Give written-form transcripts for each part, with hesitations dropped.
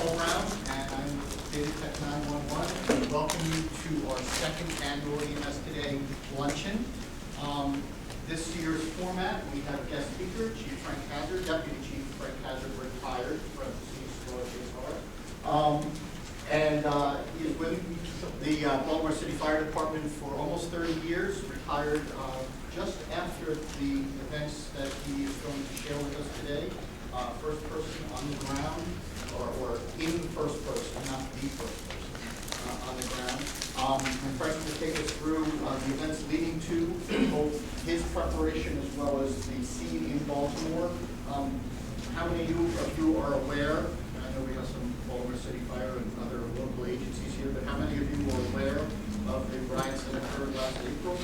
Paul Brown, and I'm with Data Tech 911. We welcome you to our second annual EMS Today Luncheon. This year's format, we have guest speaker, Chief Frank Hazzard, Deputy Chief Frank Hazzard, retired, and he has been the Baltimore City Fire Department for almost 30 years, retired just after the events that he is going to share with us today. First person on the ground, or in first person, not the first person on the ground. And Frank will take us through the events leading to both his preparation as well as the scene in Baltimore. How many of you are aware, and I know we have some Baltimore City Fire and other local agencies here, but how many of you are aware of the riots that occurred last April?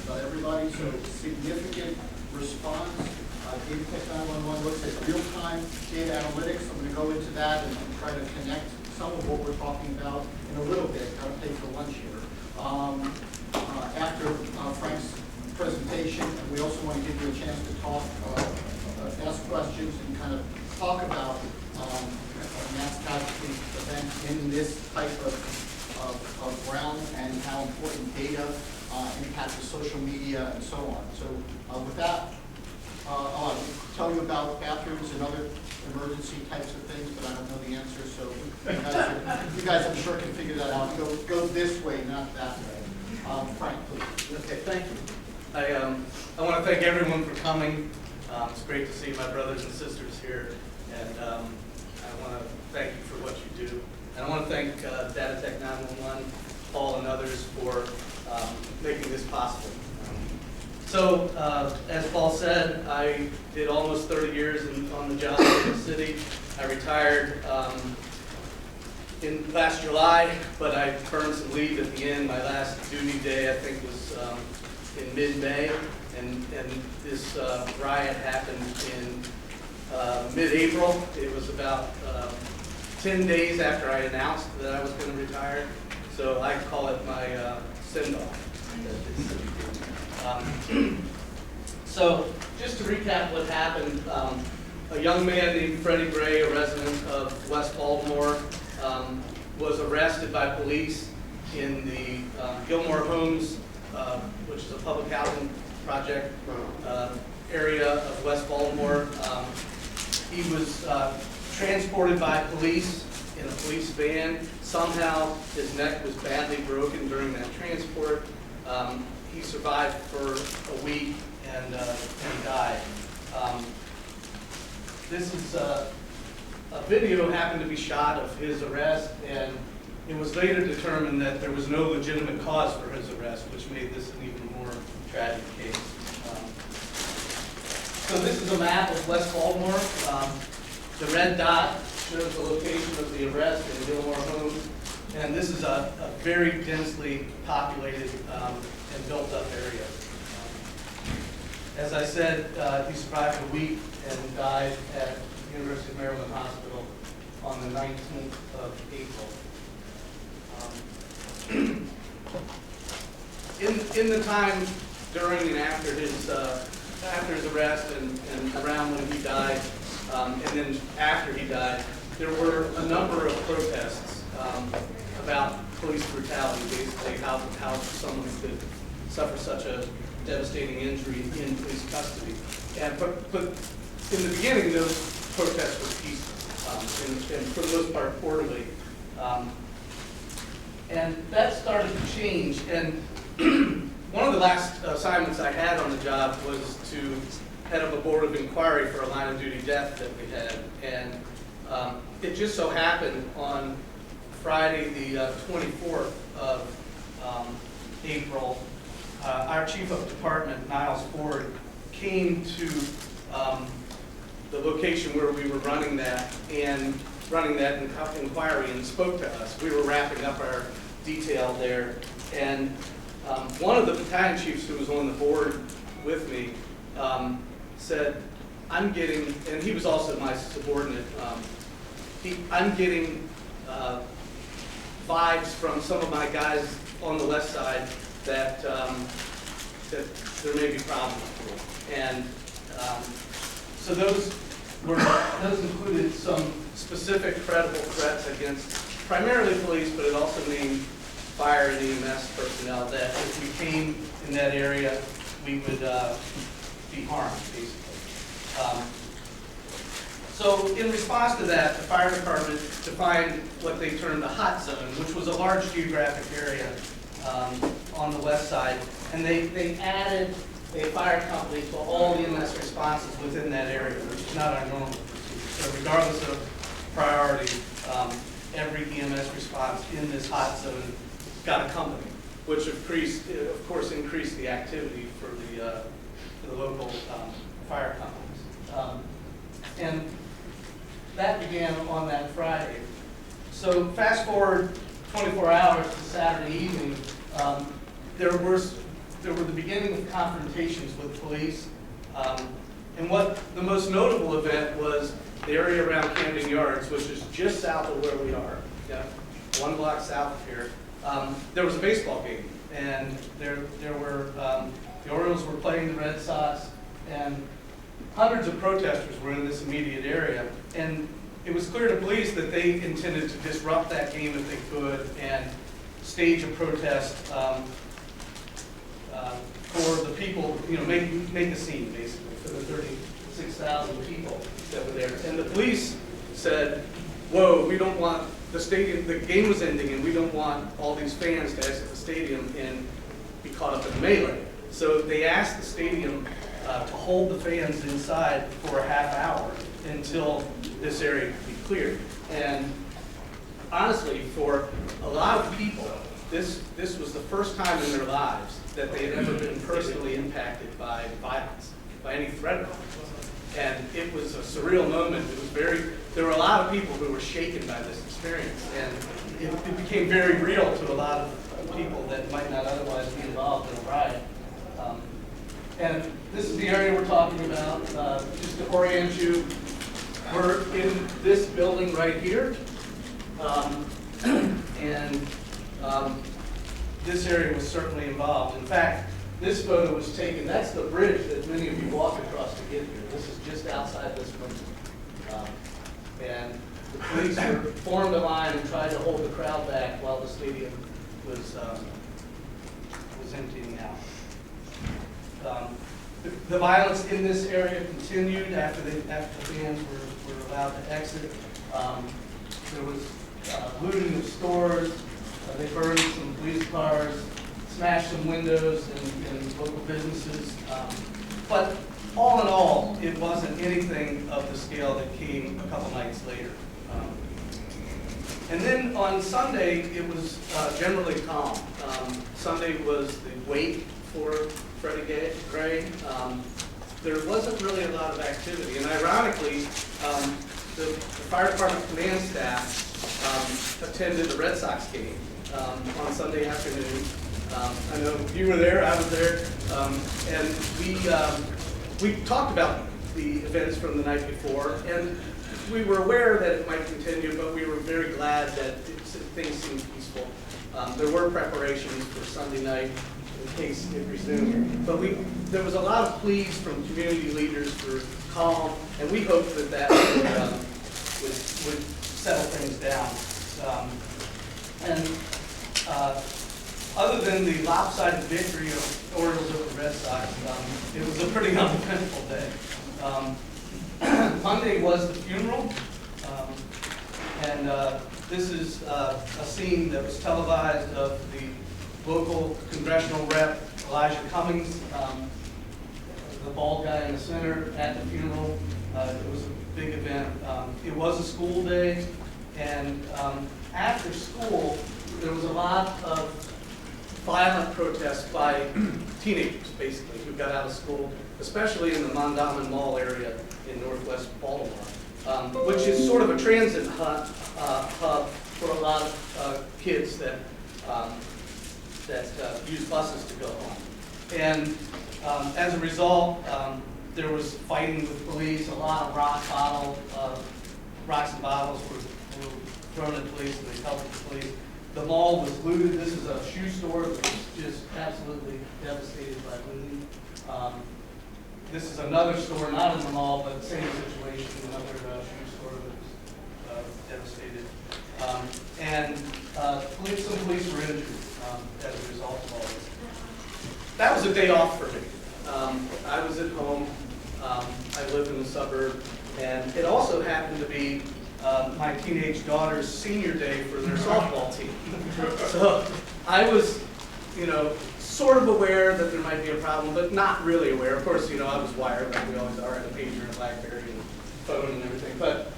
About everybody, so significant response. Data Tech 911 looks at real-time data analytics. I'm going to go into that and try to connect some of what we're talking about in a little bit. I'll take the lunch here. After Frank's presentation, and we also want to give you a chance to talk, ask questions, and kind of talk about mass casualty events in this type of ground and how important data impacts the social media and so on. So with that, I'll tell you about bathrooms and other emergency types of things, but I don't know the answer. So you guys, I'm sure, can figure that out. Go this way, not that way. Frank, please. Okay, thank you. I want to thank everyone for coming. It's great to see my brothers and sisters here, and I want to thank you for what you do. And I want to thank Data Tech 911, Paul, and others for making this possible. So, as Paul said, I did almost 30 years on the job in the city. I retired in last July, but I burned some leave at the end. My last duty day, I think, was in mid-May, and this riot happened in mid-April. It was about 10 days after I announced that I was going to retire, so I call it my send-off. So just to recap what happened, a young man named Freddie Gray, a resident of West Baltimore, was arrested by police in the Gilmore Homes, which is a public housing project area of West Baltimore. He was transported by police in a police van. Somehow his neck was badly broken during that transport. He survived for a week and died. This is a video happened to be shot of his arrest, and it was later determined that there was no legitimate cause for his arrest, which made this an even more tragic case. So this is a map of West Baltimore. The red dot shows the location of the arrest in Gilmore Homes, and this is a very densely populated and built-up area. As I said, he survived a week and died at University of Maryland Hospital on the 19th of April. In the time during and after his arrest and around when he died, and then after he died, there were a number of protests about police brutality, basically how someone could suffer such a devastating injury in police custody. But in the beginning, those protests were peaceful and for the most part orderly. And that started to change. And one of the last assignments I had on the job was to head up a board of inquiry for a line of duty death that we had. And it just so happened on Friday, the 24th of April, our chief of department, Niles Ford, came to the location where we were running that inquiry and spoke to us. We were wrapping up our detail there, and one of the battalion chiefs who was on the board with me said, "I'm getting," and he was also my subordinate. I'm getting vibes from some of my guys on the west side that there may be problems. And so those those included some specific credible threats against primarily police, but it also named fire and EMS personnel that if we came in that area, we would be harmed, basically. So in response to that, the fire department defined what they termed the hot zone, which was a large geographic area on the west side, and they added a fire company to all EMS responses within that area, which is not our normal procedure. So regardless of priority, every EMS response in this hot zone got a company, which of course increased the activity for the local fire companies. And that began on that Friday. So fast forward 24 hours to Saturday evening, there were the beginning of confrontations with police. And what the most notable event was the area around Camden Yards, which is just south of where we are, yeah, 1 block south of here. There was a baseball game, and there were the Orioles were playing the Red Sox, and hundreds of protesters were in this immediate area. And it was clear to police that they intended to disrupt that game if they could and stage a protest for the people, make a scene basically for the 36,000 people that were there. And the police said, "Whoa, we don't want the stadium. The game was ending, and we don't want all these fans to exit the stadium and be caught up in the melee." So they asked the stadium to hold the fans inside for a half hour until this area could be cleared. And honestly, for a lot of people, this was the first time in their lives that they had ever been personally impacted by violence, by any threat of violence. And it was a surreal moment. There were a lot of people who were shaken by this experience, and it became very real to a lot of people that might not otherwise be involved in a riot. And this is the area we're talking about. Just to orient you, we're in this building right here. This area was certainly involved. In fact, this photo was taken, that's the bridge that many of you walked across to get here. This is just outside this window. And the police formed a line and tried to hold the crowd back while the stadium was emptying out. The violence in this area continued after the fans were allowed to exit. There was looting of stores. They burned some police cars, smashed some windows in local businesses. But all in all, it wasn't anything of the scale that came a couple nights later. And then on Sunday, it was generally calm. Sunday was the wake for Freddie Gray. There wasn't really a lot of activity. And ironically, the fire department command staff attended the Red Sox game on Sunday afternoon. I know you were there, I was there, and we talked about the events from the night before, and we were aware that it might continue, but we were very glad that things seemed peaceful. There were preparations for Sunday night in case it resumed, but there was a lot of pleas from community leaders for calm, and we hoped that would settle things down. Other than the lopsided victory of Orioles over Red Sox, it was a pretty uneventful day. Monday was the funeral, and this is a scene that was televised of the local congressional rep, Elijah Cummings, the bald guy in the center at the funeral. It was a big event. It was a school day, and after school, there was a lot of violent protests by teenagers, basically, who got out of school, especially in the Mondawmin Mall area in northwest Baltimore, which is sort of a transit hub for a lot of kids that use buses to go home. And as a result, there was fighting with police. A lot of rocks and bottles were thrown at police, and they pelted the police. The mall was looted. This is a shoe store that was just absolutely devastated by looting. this is another store, not in the mall, but same situation, another shoe store that was devastated. And some police were injured as a result of all this. That was a day off for me. I was at home. I live in the suburb, and it also happened to be my teenage daughter's senior day for their softball team. So I was, sort of aware that there might be a problem, but not really aware. Of course, I was wired like we always are, at a pager and a BlackBerry and phone and everything. But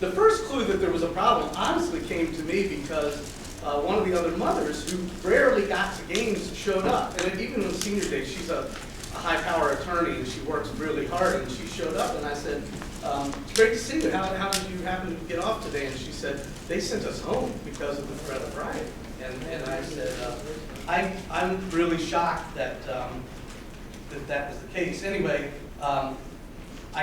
the first clue that there was a problem honestly came to me because one of the other mothers who rarely got to games showed up. And even on senior day, she's a high-power attorney and she works really hard, and she showed up and I said, it's great to see you. How did you happen to get off today? And she said, they sent us home because of the threat of riot. And I said, I'm really shocked that that was the case. Anyway, I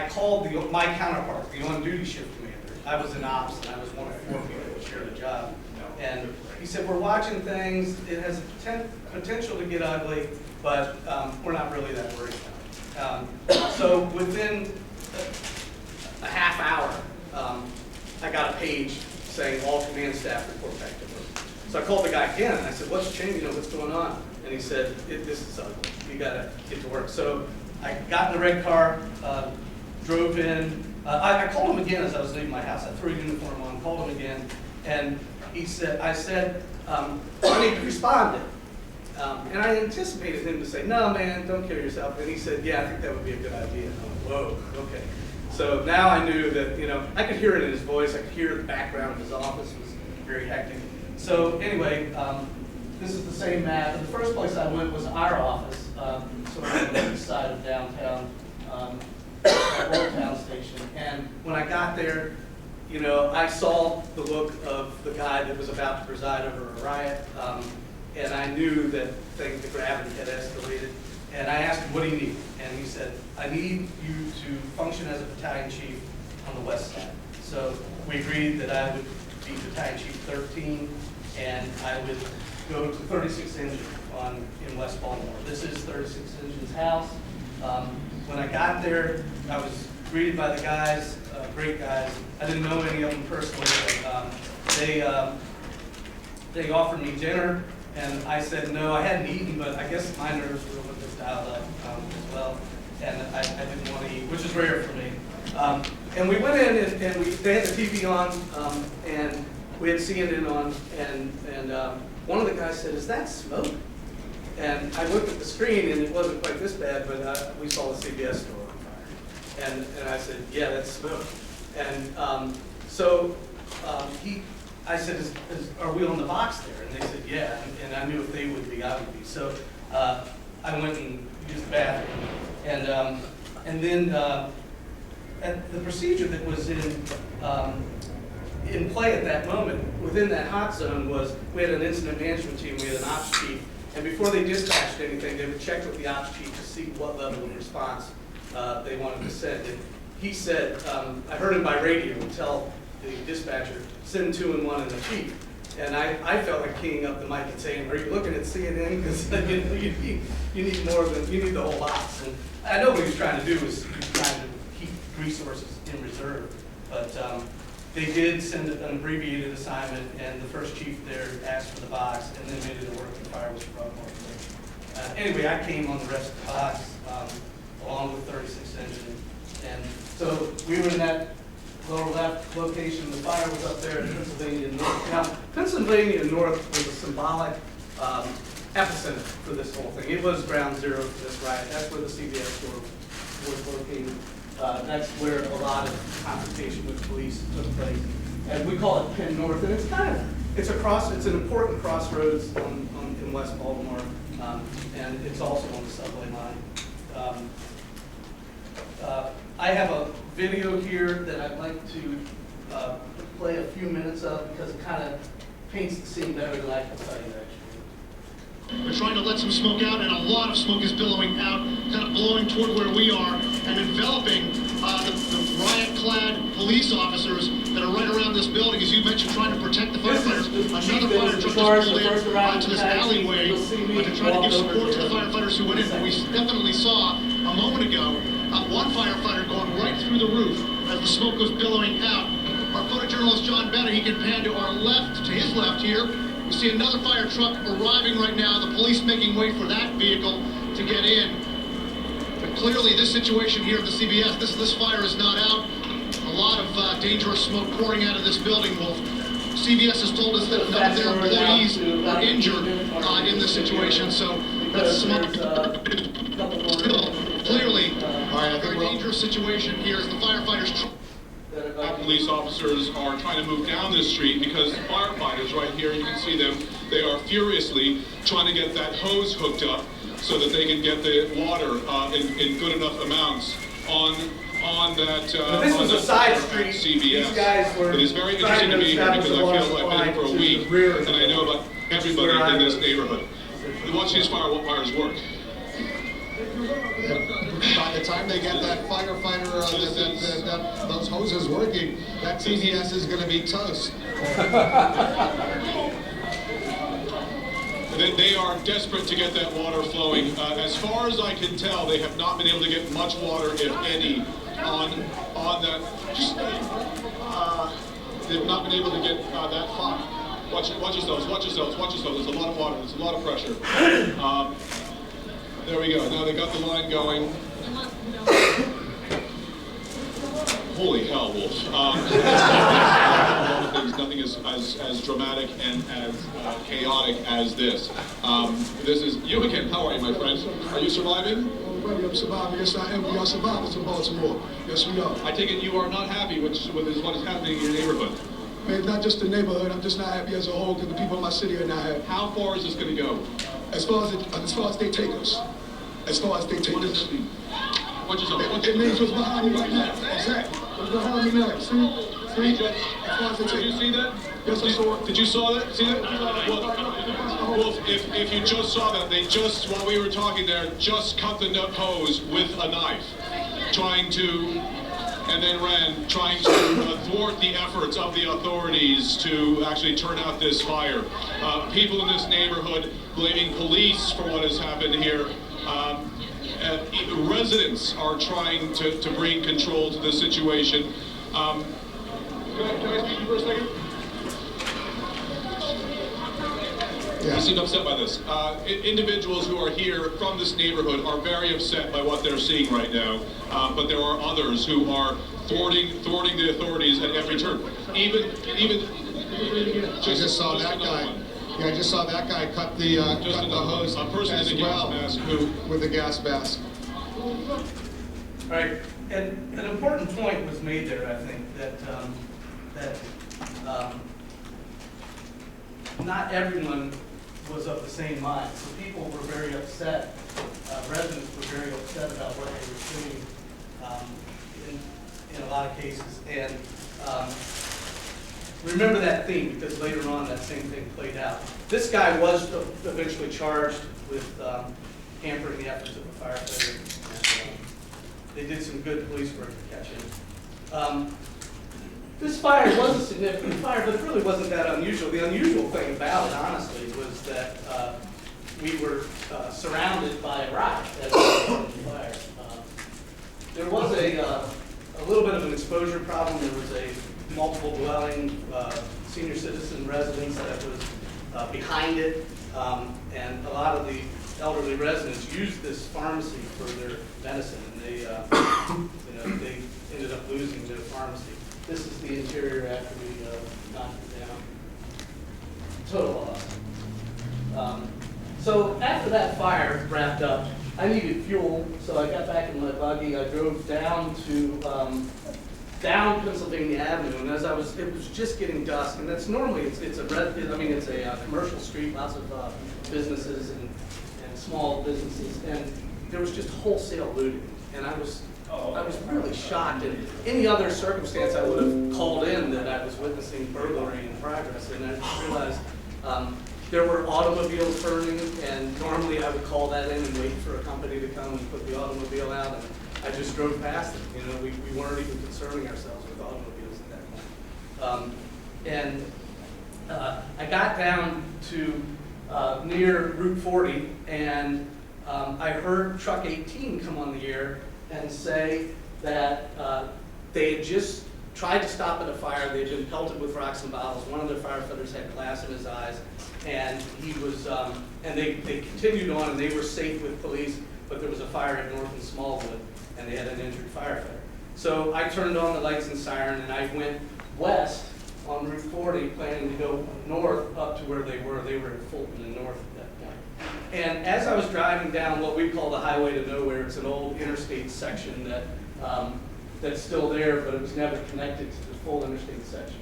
called my counterpart, the on-duty shift commander. I was in ops, and I was one of 4 people who shared a job. And he said, we're watching things. It has potential to get ugly, but we're not really that worried about it. So within a half hour, I got a page saying all command staff report back to work. So I called the guy again, and I said, what's changing? What's going on? And he said, this is ugly. You got to get to work. So I got in the red car, drove in. I called him again as I was leaving my house. I threw a uniform on, called him again, and I said, I need to respond. And I anticipated him to say, no, man, don't kill yourself. And he said, yeah, I think that would be a good idea. And I went, whoa, okay. So now I knew that, I could hear it in his voice. I could hear the background of his office was very hectic. So anyway, this is the same map. And the first place I went was our office, sort of on the east side of downtown, Old Town Station. And when I got there, I saw the look of the guy that was about to preside over a riot, and I knew that the gravity had escalated. And I asked him, what do you need? And he said, I need you to function as a battalion chief on the west side. So we agreed that I would be battalion chief 13, and I would go to 36 Engine in West Baltimore. This is 36 Engine's house. When I got there, I was greeted by the guys, great guys. I didn't know any of them personally, but they offered me dinner, and I said no. I hadn't eaten, but I guess my nerves were a little bit dialed up as well, and I didn't want to eat, which is rare for me. And we went in, and they had the TV on, and we had CNN on, and one of the guys said, "Is that smoke?" And I looked at the screen, and it wasn't quite this bad, but we saw the CBS store on fire. And I said, "Yeah, that's smoke." And I said, "Are we on the box there?" And they said, "Yeah." And I knew if they would be, I would be. So I went and used the bathroom, and then the procedure that was in play at that moment, within that hot zone, was we had an incident management team, we had an ops chief, and before they dispatched anything, they would check with the ops chief to see what level of response they wanted to send. And he said, I heard him by radio tell the dispatcher, send 2 and 1 and the chief. And I felt like keying up the mic and saying, are you looking at CNN? Because you need more than, you need the whole box. And I know what he was trying to do was he was trying to keep resources in reserve. But they did send an abbreviated assignment, and the first chief there asked for the box, and then made it a working fire was brought more. Anyway, I came on the rest of the box, along with 36 Engine. And so we were in that lower left location. The fire was up there in Pennsylvania North. Now, Pennsylvania North was a symbolic epicenter for this whole thing. It was ground zero for this riot. That's where the CVS store was located. That's where a lot of confrontation with police took place. And we call it Penn North. And it's an important crossroads in West Baltimore. And it's also on the subway line. I have a video here that I'd like to play a few minutes of because it kind of paints the scene better than I can tell you actually. We're trying to let some smoke out, and a lot of smoke is billowing out, kind of blowing toward where we are and enveloping the riot-clad police officers that are right around this building, as you mentioned, trying to protect the firefighters. Another fire truck just pulled in to this alleyway to try to give support to the firefighters who went in. But we definitely saw a moment ago one firefighter going right through the roof as the smoke was billowing out. Our photojournalist John Bennett, he can pan to our left, to his left here. We see another fire truck arriving right now. The police making way for that vehicle to get in. But clearly, this situation here at the CBS, this fire is not out. A lot of dangerous smoke pouring out of this building. Well, CBS has told us that none of their employees were injured in this situation. So that's smoke. Clearly, a very dangerous situation here as the firefighters. Police officers are trying to move down this street because the firefighters right here, you can see them, they are furiously trying to get that hose hooked up so that they can get the water in good enough amounts on that this was a side street. CBS. These guys were it is very interesting to be here because I feel like I've been here for a week and I know about everybody in this neighborhood. Watch these fires work. By the time they get that firefighter, those hoses working, that CBS is going to be toast. They are desperate to get that water flowing. As far as I can tell, they have not been able to get much water, if any, on that. They've not been able to get that far. Watch yourselves. There's a lot of water. There's a lot of pressure. There we go. Now they got the line going. Holy hell, Wolf. Nothing as dramatic and as chaotic as this. This is you again. How are you, my friend? Are you surviving? Buddy, I'm surviving. Yes, I am. We are survivors in Baltimore. Yes, we are. I take it you are not happy with what is happening in your neighborhood. Man, not just the neighborhood. I'm just not happy as a whole because the people in my city are not happy. How far is this going to go? As far as they take us. As far as they take What us. does it mean? What does It means what's behind me right now. Exactly. What's behind me now. See? Judge, As far as they did take you us. see that? Yes, I saw it. Did you saw that? See that? Wolf, if you just saw that, they just, while we were talking there, just cut the hose with a knife, trying to, and then ran, trying to thwart the efforts of the authorities to actually turn out this fire. People in this neighborhood blaming police for what has happened here. Residents are trying to bring control to the situation. Can I speak to you for a second? Yeah. You seem upset by this. Individuals who are here from this neighborhood are very upset by what they're seeing right now, but there are others who are thwarting the authorities at every turn. Even. I just saw that guy. Yeah, I just saw that guy cut the hose a person as in a gas well mask with the gas mask. Right, and an important point was made there, I think, that not everyone was of the same mind. So people were very upset, residents were very upset about what they were seeing in a lot of cases. And remember that theme, because later on that same thing played out. This guy was eventually charged with hampering the efforts of the firefighter. And, they did some good police work to catch him. This fire was a significant fire, but it really wasn't that unusual. The unusual thing about it, honestly, was that we were surrounded by a riot as a result of the fire. There was a little bit of an exposure problem. There was a multiple dwelling senior citizen residence that was behind it, and a lot of the elderly residents used this pharmacy for their medicine, and they, they ended up losing their pharmacy. This is the interior after we knocked it down. Total loss. So after that fire wrapped up, I needed fuel, so I got back in my buggy. I drove down to down Pennsylvania Avenue, and as it was just getting dusk, and that's normally it's a commercial street, lots of businesses and small businesses, and there was just wholesale looting, and I was really shocked. In any other circumstance, I would have called in that I was witnessing burglary in progress, and I just realized there were automobiles burning, and normally I would call that in and wait for a company to come and put the automobile out, and I just drove past it. You know, we weren't even concerning ourselves with automobiles at that point. I got down to near Route 40, and I heard Truck 18 come on the air and say that they had just tried to stop at a fire. They'd been pelted with rocks and bottles. One of their firefighters had glass in his eyes, and he was, and they continued on, and they were safe with police, but there was a fire at North and Smallwood, and they had an injured firefighter. So I turned on the lights and siren, and I went west on Route 40, planning to go north up to where they were. They were in Fulton and North at that point. And as I was driving down what we call the Highway to Nowhere, it's an old interstate section that that's still there, but it was never connected to the full interstate section.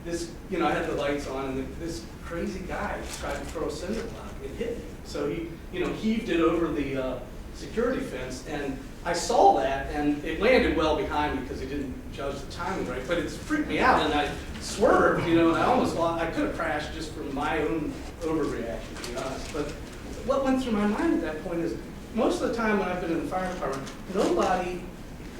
This, you know, I had the lights on, and this crazy guy tried to throw a cinder block. It hit me. So he, you know, heaved it over the security fence, and I saw that, and it landed well behind me because he didn't judge the timing right, but it freaked me out, and I swerved, you know, and I almost lost, I could have crashed just from my own overreaction, to be honest. But what went through my mind at that point is, most of the time when I've been in the fire department, nobody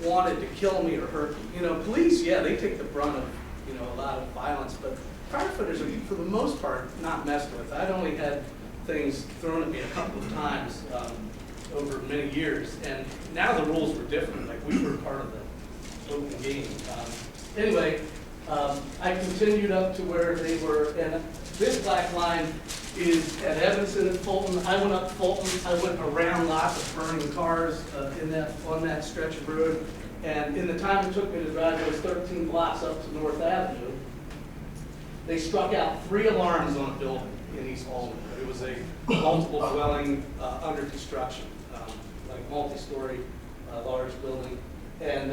wanted to kill me or hurt me. You know, police, yeah, they take the brunt of, you know, a lot of violence, but firefighters are, for the most part, not messed with. I'd only had things thrown at me a couple of times over many years, and now the rules were different. Like, we were part of the open game. Anyway, I continued up to where they were, and this black line is at Evanston and Fulton. I went up Fulton. I went around lots of burning cars on that stretch of road, and in the time it took me to drive those 13 blocks up to North Avenue, they struck out 3 alarms on a building in East Baltimore. It was a multiple dwelling under construction, like multi-story large building, and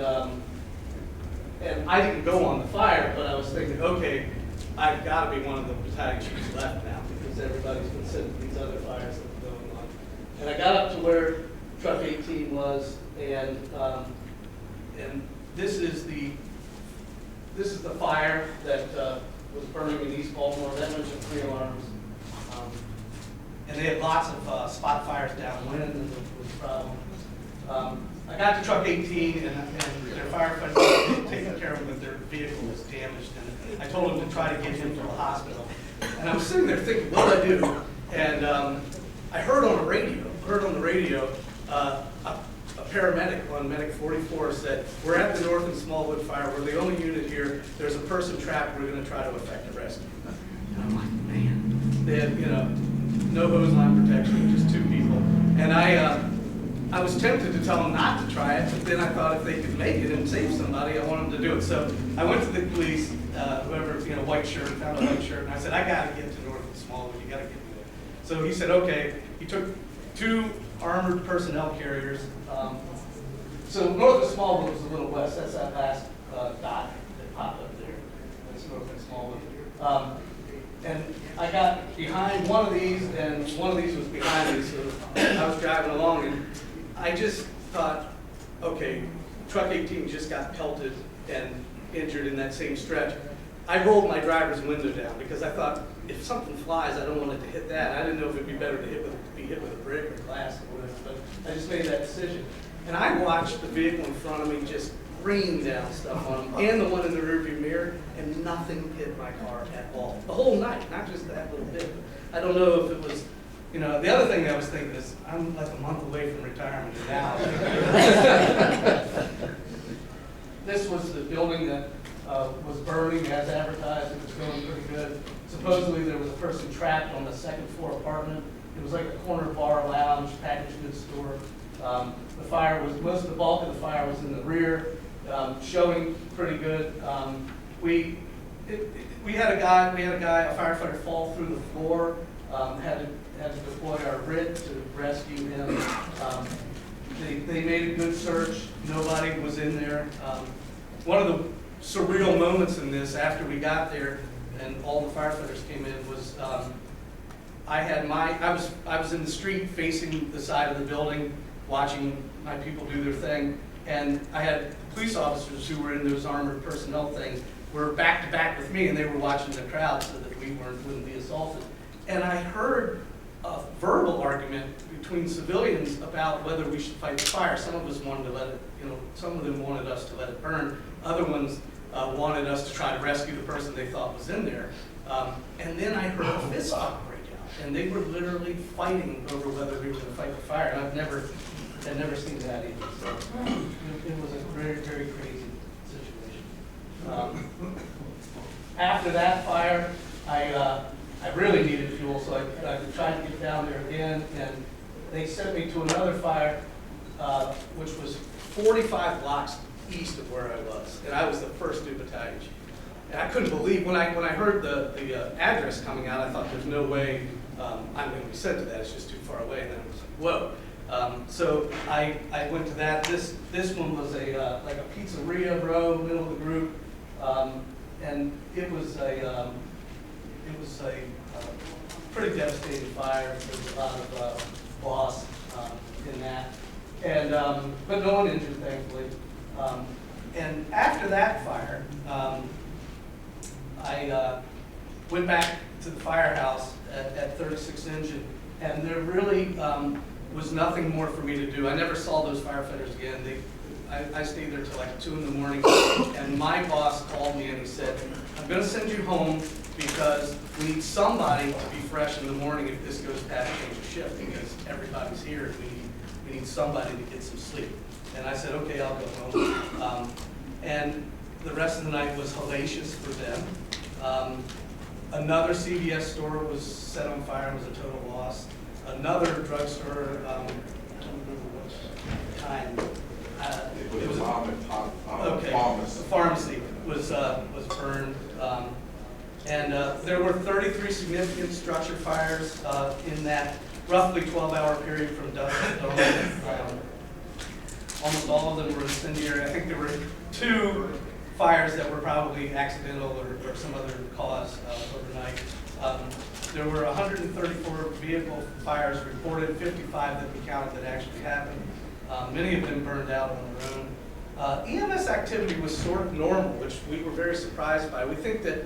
I didn't go on the fire, but I was thinking, okay, I've got to be one of the battalion chiefs left now, because everybody's been sent to these other fires that were going on. And I got up to where Truck 18 was, and this is the fire that was burning in East Baltimore. That mentioned 3 alarms, and they had lots of spot fires downwind, and it was a problem. I got to Truck 18, and their firefighters were taking care of him, but their vehicle was damaged, and I told them to try to get him to the hospital. And I was sitting there thinking, what do I do? And I heard on the radio, a paramedic on Medic 44 said, we're at the North and Smallwood fire. We're the only unit here. There's a person trapped. We're going to try to effect a rescue. And I'm like, man. They had, you know, no hose line protection, just 2 people. And I was tempted to tell them not to try it, but then I thought if they could make it and save somebody, I wanted them to do it. So I went to the police, whoever, you know, white shirt, found a white shirt, and I said, I got to get to North and Smallwood. You got to get me there. So he said, okay. He took 2 armored personnel carriers. So North and Smallwood was a little west. That's that last dot that popped up there. That's North and Smallwood. And I got behind one of these, and one of these was behind me, so I was driving along, and I just thought, okay, Truck 18 just got pelted and injured in that same stretch. I rolled my driver's window down because I thought, if something flies, I don't want it to hit that. I didn't know if it'd be better to be hit with a brick or glass or whatever, but I just made that decision. And I watched the vehicle in front of me just rain down stuff on them, and the one in the rearview mirror, and nothing hit my car at all. The whole night, not just that little bit. I don't know if it was, you know, the other thing that I was thinking is, I'm like a month away from retirement now. This was the building that was burning as advertised. It was going pretty good. Supposedly there was a person trapped on the 2nd floor apartment. It was like a corner bar, lounge, packaged goods store. The fire was, most of the bulk of the fire was in the rear, showing pretty good. We had a guy, a firefighter fall through the floor, had to deploy our RIT to rescue him. They made a good search. Nobody was in there. One of the surreal moments in this, after we got there and all the firefighters came in, was I was in the street facing the side of the building, watching my people do their thing, and I had police officers who were in those armored personnel things were back to back with me, and they were watching the crowd so that we wouldn't be assaulted. And I heard a verbal argument between civilians about whether we should fight the fire. Some of us wanted to let it, some of them wanted us to let it burn. Other ones wanted us to try to rescue the person they thought was in there. And then I heard a fist fight break out, and they were literally fighting over whether we were going to fight the fire. And I've never seen that either. So it was a very, very crazy situation. After that fire, I really needed fuel, so I tried to get down there again, and they sent me to another fire, which was 45 blocks east of where I was, and I was the first new battalion chief. And I couldn't believe, when I heard the address coming out, I thought there's no way I'm going to be sent to that, it's just too far away, and then I was like, whoa. So I went to that. This one was like a pizzeria row, middle of the group, and it was a pretty devastating fire. There was a lot of loss in that, and but no one injured, thankfully. And after that fire, I went back to the firehouse at 36 Engine, and there really was nothing more for me to do. I never saw those firefighters again. I stayed there till like 2 in the morning, and my boss called me and he said, I'm going to send you home because we need somebody to be fresh in the morning if this goes past change of shift, because everybody's here. We need somebody to get some sleep. And I said, okay, I'll go home. And the rest of the night was hellacious for them. Another CVS store was set on fire and was a total loss. Another drugstore, I don't remember which kind. It was a mom and pop pharmacy was burned. And there were 33 significant structure fires in that roughly 12-hour period from dusk to dawn. Almost all of them were incendiary. I think there were 2 fires that were probably accidental or some other cause overnight. There were 134 vehicle fires reported, 55 that we counted that actually happened. Many of them burned out on their own. EMS activity was sort of normal, which we were very surprised by. We think that,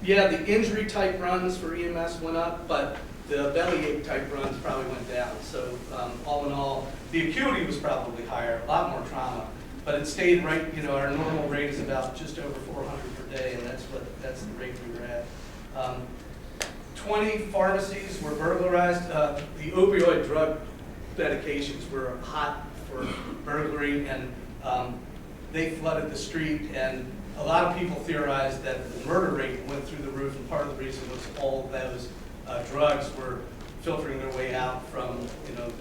yeah, the injury type runs for EMS went up, but the bellyache type runs probably went down. So all in all, the acuity was probably higher, a lot more trauma, but it stayed right, our normal rate is about just over 400 per day, and that's the rate we were at. 20 pharmacies were burglarized. The opioid drug medications were hot for burglary, and they flooded the street, and a lot of people theorized that the murder rate went through the roof, and part of the reason was all of those drugs were filtering their way out from the drug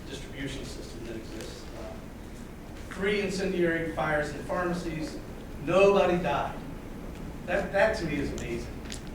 distribution system that exists. 3 incendiary fires in pharmacies. Nobody died. That to me is amazing.